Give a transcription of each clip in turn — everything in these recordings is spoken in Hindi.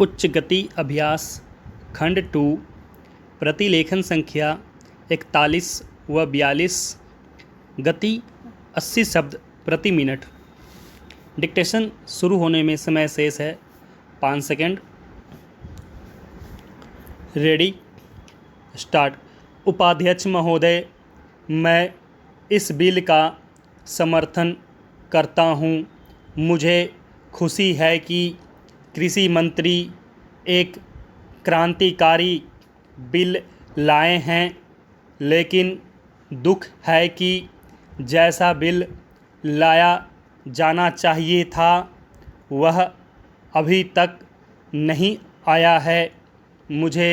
उच्च गति अभ्यास खंड 2 प्रतिलेखन संख्या 41 व 42। गति 80 शब्द प्रति मिनट। डिक्टेशन शुरू होने में समय शेष है 5 सेकंड। Ready start. उपाध्यक्ष महोदय, मैं इस बिल का समर्थन करता हूं। मुझे खुशी है कि कृषि मंत्री एक क्रांतिकारी बिल लाए हैं, लेकिन दुख है कि जैसा बिल लाया जाना चाहिए था वह अभी तक नहीं आया है। मुझे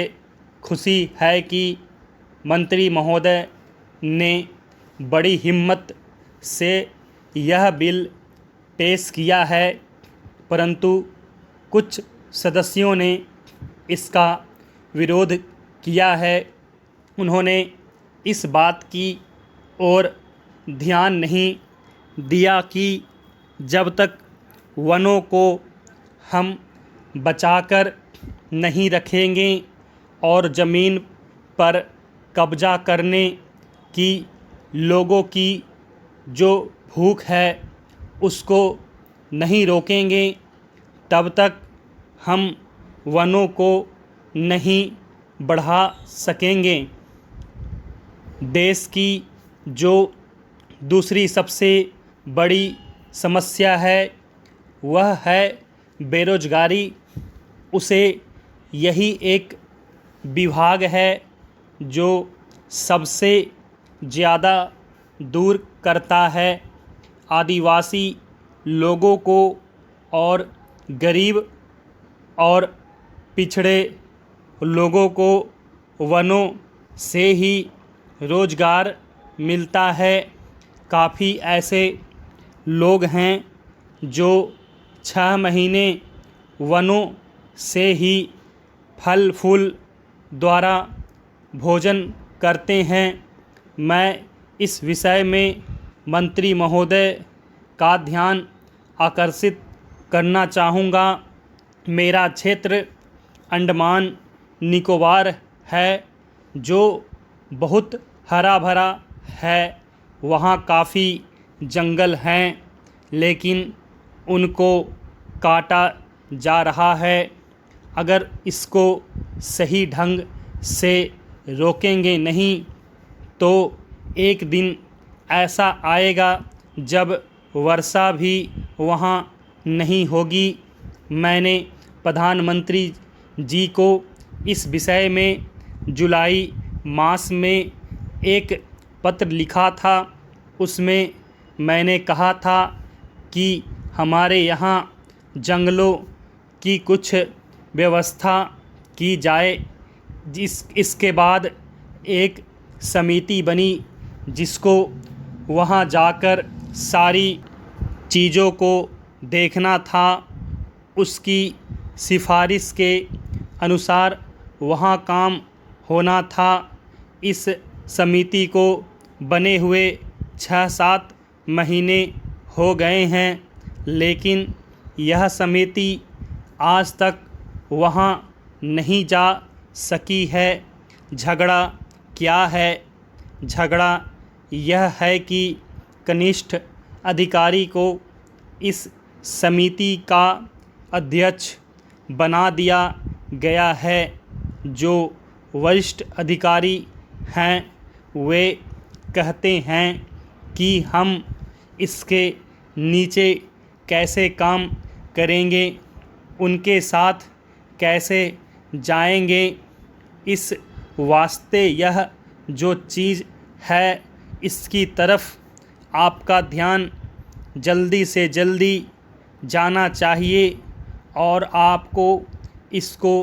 खुशी है कि मंत्री महोदय ने बड़ी हिम्मत से यह बिल पेश किया है, परंतु कुछ सदस्यों ने इसका विरोध किया है। उन्होंने इस बात की ओर ध्यान नहीं दिया कि जब तक वनों को हम बचाकर नहीं रखेंगे और ज़मीन पर कब्जा करने की लोगों की जो भूख है उसको नहीं रोकेंगे, तब तक हम वनों को नहीं बढ़ा सकेंगे। देश की जो दूसरी सबसे बड़ी समस्या है वह है बेरोजगारी। उसे यही एक विभाग है जो सबसे ज़्यादा दूर करता है। आदिवासी लोगों को और गरीब और पिछड़े लोगों को वनों से ही रोज़गार मिलता है। काफ़ी ऐसे लोग हैं जो 6 महीने वनों से ही फल फूल द्वारा भोजन करते हैं। मैं इस विषय में मंत्री महोदय का ध्यान आकर्षित करना चाहूँगा। मेरा क्षेत्र अंडमान निकोबार है जो बहुत हरा भरा है। वहाँ काफ़ी जंगल हैं, लेकिन उनको काटा जा रहा है। अगर इसको सही ढंग से रोकेंगे नहीं तो एक दिन ऐसा आएगा जब वर्षा भी वहाँ नहीं होगी। मैंने प्रधानमंत्री जी को इस विषय में जुलाई मास में एक पत्र लिखा था। उसमें मैंने कहा था कि हमारे यहाँ जंगलों की कुछ व्यवस्था की जाए। इसके बाद एक समिति बनी जिसको वहाँ जाकर सारी चीज़ों को देखना था। उसकी सिफारिश के अनुसार वहाँ काम होना था। इस समिति को बने हुए 6-7 महीने हो गए हैं, लेकिन यह समिति आज तक वहाँ नहीं जा सकी है। झगड़ा क्या है? झगड़ा यह है कि कनिष्ठ अधिकारी को इस समिति का अध्यक्ष बना दिया गया है। जो वरिष्ठ अधिकारी हैं वे कहते हैं कि हम इसके नीचे कैसे काम करेंगे, उनके साथ कैसे जाएंगे। इस वास्ते यह जो चीज़ है इसकी तरफ आपका ध्यान जल्दी से जल्दी जाना चाहिए और आपको इसको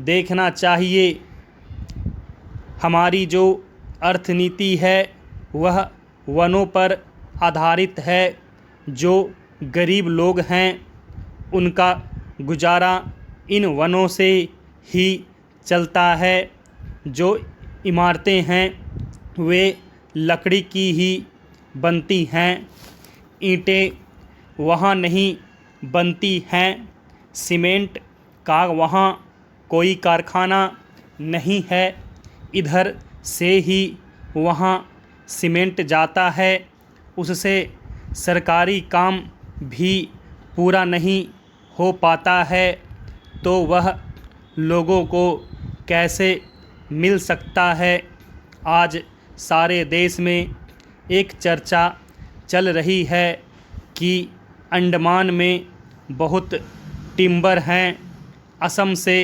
देखना चाहिए। हमारी जो अर्थनीति है वह वनों पर आधारित है। जो गरीब लोग हैं उनका गुजारा इन वनों से ही चलता है। जो इमारतें हैं वे लकड़ी की ही बनती हैं, ईंटें वहाँ नहीं बनती हैं। सीमेंट का वहाँ कोई कारखाना नहीं है। इधर से ही वहाँ सीमेंट जाता है, उससे सरकारी काम भी पूरा नहीं हो पाता है, तो वह लोगों को कैसे मिल सकता है। आज सारे देश में एक चर्चा चल रही है कि अंडमान में बहुत टिम्बर हैं, असम से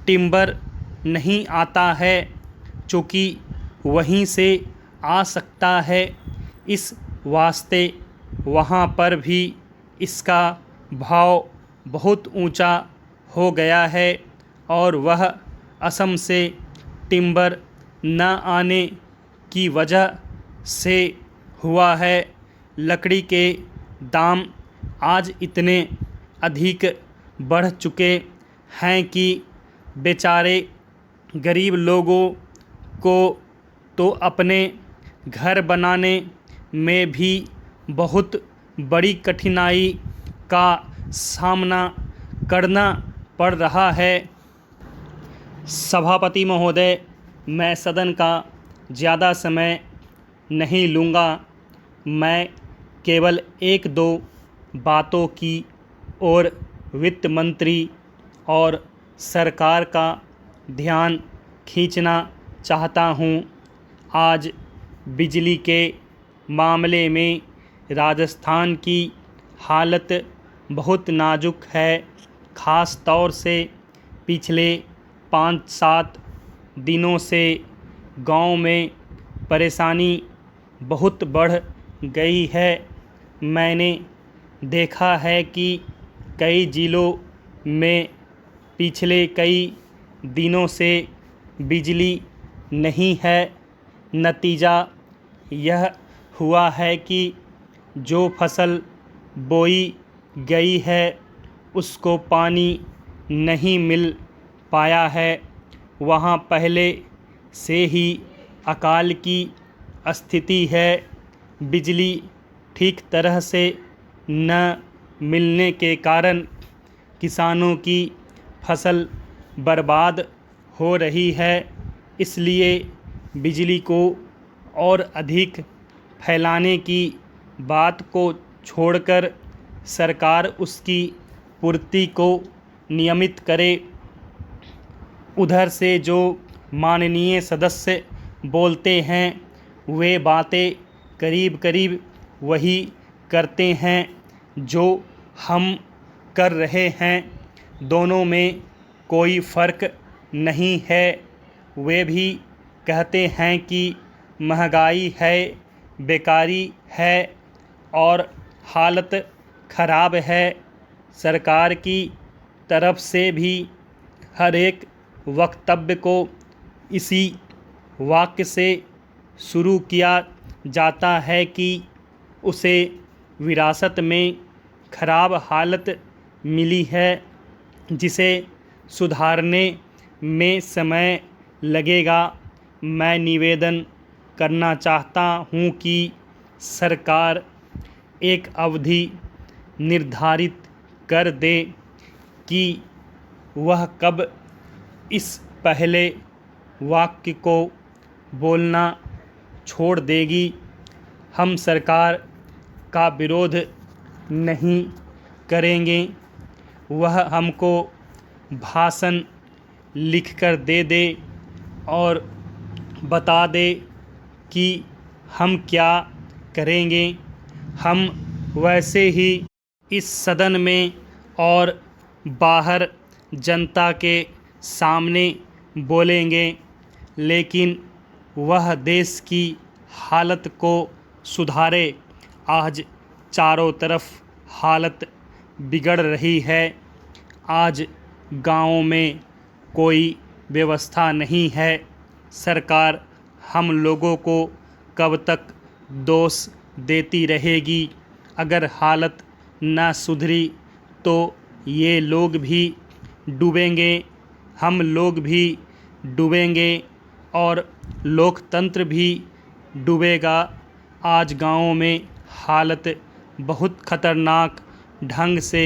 टिम्बर नहीं आता है, चूँकि वहीं से आ सकता है, इस वास्ते वहाँ पर भी इसका भाव बहुत ऊंचा हो गया है और वह असम से टिम्बर न आने की वजह से हुआ है। लकड़ी के दाम आज इतने अधिक बढ़ चुके हैं कि बेचारे गरीब लोगों को तो अपने घर बनाने में भी बहुत बड़ी कठिनाई का सामना करना पड़ रहा है। सभापति महोदय, मैं सदन का ज़्यादा समय नहीं लूँगा। मैं केवल एक दो बातों की ओर वित्त मंत्री और सरकार का ध्यान खींचना चाहता हूँ। आज बिजली के मामले में राजस्थान की हालत बहुत नाजुक है। ख़ास तौर से पिछले 5-7 दिनों से गांव में परेशानी बहुत बढ़ गई है। मैंने देखा है कि कई ज़िलों में पिछले कई दिनों से बिजली नहीं है। नतीजा यह हुआ है कि जो फसल बोई गई है उसको पानी नहीं मिल पाया है। वहाँ पहले से ही अकाल की स्थिति है। बिजली ठीक तरह से न मिलने के कारण किसानों की फसल बर्बाद हो रही है। इसलिए बिजली को और अधिक फैलाने की बात को छोड़कर सरकार उसकी पूर्ति को नियमित करे। उधर से जो माननीय सदस्य बोलते हैं वे बातें करीब करीब वही करते हैं जो हम कर रहे हैं। दोनों में कोई फ़र्क नहीं है। वे भी कहते हैं कि महंगाई है, बेकारी है और हालत ख़राब है। सरकार की तरफ से भी हर एक वक्तव्य को इसी वाक्य से शुरू किया जाता है कि उसे विरासत में ख़राब हालत मिली है, जिसे सुधारने में समय लगेगा। मैं निवेदन करना चाहता हूँ कि सरकार एक अवधि निर्धारित कर दे कि वह कब इस पहले वाक्य को बोलना छोड़ देगी। हम सरकार का विरोध नहीं करेंगे। वह हमको भाषण लिखकर दे दे और बता दे कि हम क्या करेंगे। हम वैसे ही इस सदन में और बाहर जनता के सामने बोलेंगे, लेकिन वह देश की हालत को सुधारे। आज चारों तरफ हालत बिगड़ रही है। आज गाँव में कोई व्यवस्था नहीं है। सरकार हम लोगों को कब तक दोष देती रहेगी। अगर हालत न सुधरी तो ये लोग भी डूबेंगे, हम लोग भी डूबेंगे और लोकतंत्र भी डूबेगा। आज गाँव में हालत बहुत ख़तरनाक ढंग से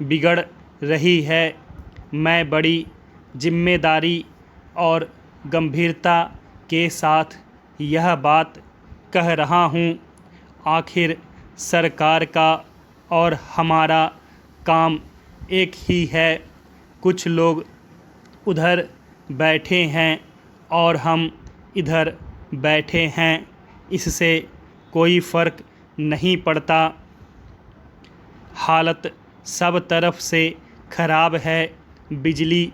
बिगड़ रही है। मैं बड़ी जिम्मेदारी और गंभीरता के साथ यह बात कह रहा हूँ। आखिर सरकार का और हमारा काम एक ही है। कुछ लोग उधर बैठे हैं और हम इधर बैठे हैं, इससे कोई फ़र्क नहीं पड़ता। हालत सब तरफ से ख़राब है। बिजली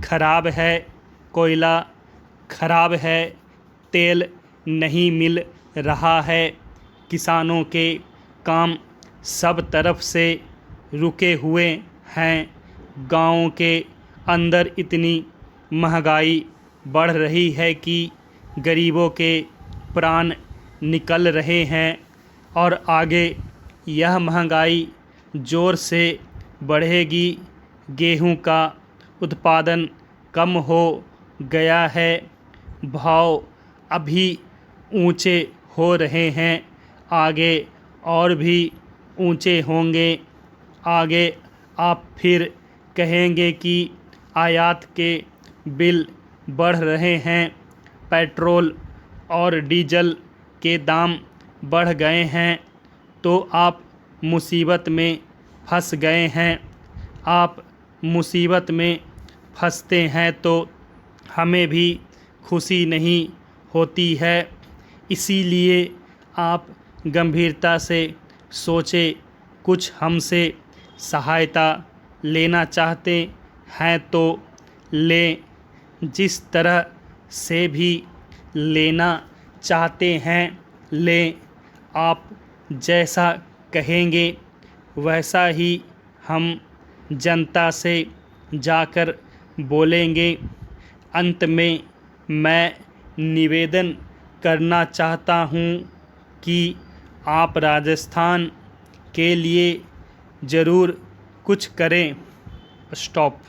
ख़राब है, कोयला ख़राब है, तेल नहीं मिल रहा है। किसानों के काम सब तरफ से रुके हुए हैं। गाँव के अंदर इतनी महंगाई बढ़ रही है कि गरीबों के प्राण निकल रहे हैं और आगे यह महंगाई ज़ोर से बढ़ेगी। गेहूं का उत्पादन कम हो गया है, भाव अभी ऊंचे हो रहे हैं, आगे और भी ऊंचे होंगे। आगे आप फिर कहेंगे कि आयात के बिल बढ़ रहे हैं, पेट्रोल और डीजल के दाम बढ़ गए हैं, तो आप मुसीबत में फंस गए हैं। आप मुसीबत में फंसते हैं तो हमें भी खुशी नहीं होती है। इसीलिए आप गंभीरता से सोचें। कुछ हमसे सहायता लेना चाहते हैं तो लें, जिस तरह से भी लेना चाहते हैं लें। आप जैसा कहेंगे वैसा ही हम जनता से जाकर बोलेंगे। अंत में मैं निवेदन करना चाहता हूँ कि आप राजस्थान के लिए ज़रूर कुछ करें। स्टॉप।